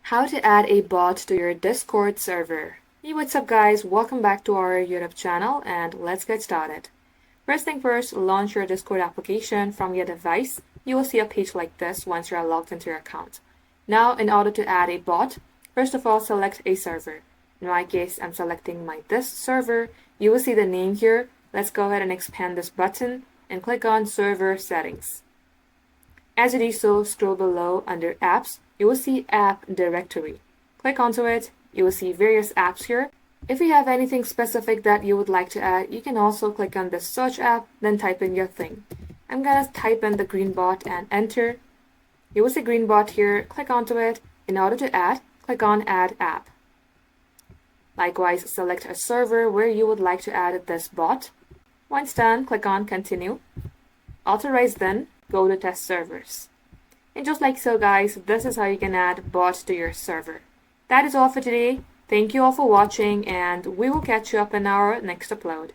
How to add a bot to your Discord server. Hey, what's up guys? Welcome back to our YouTube channel and let's get started. First thing first, launch your Discord application from your device. You will see a page like this once you're logged into your account. Now, in order to add a bot, first of all, select a server. In my case, I'm selecting my this server. You will see the name here. Let's go ahead and expand this button and click on Server Settings. As you do so, scroll below under Apps. You will see App Directory. Click onto it. You will see various apps here. If you have anything specific that you would like to add, you can also click on the Search app, then type in your thing. I'm gonna type in the Greenbot and enter. You will see Greenbot here. Click onto it. In order to add, click on Add App. Likewise, select a server where you would like to add this bot. Once done, click on Continue. Authorize then, go to Test Servers. And just like so guys, this is how you can add bots to your server. That is all for today. Thank you all for watching and we will catch you up in our next upload.